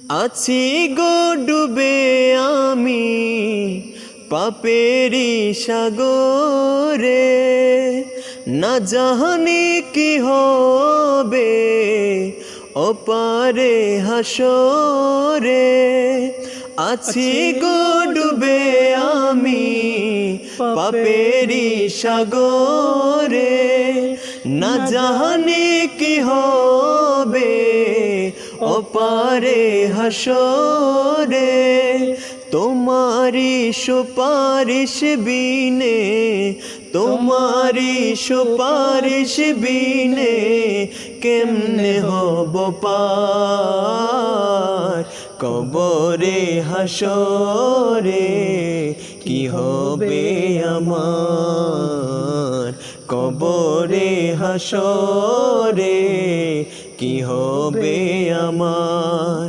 আছি গো ডুবে আমি পাপেরি সাগরে, না জানি কি হবে ওপারে হাসরে। আছি গো ডুবে আমি পাপেরি সাগরে, না জানি কি হবে ওপারে হাসরে। তোমারি সুপারিশ বিনে, তোমারি সুপারিশ বিনে কেমনে হব পার কবরে হাসরে। কি হবে আমার কবরে হাসরে, কি হবে আমার।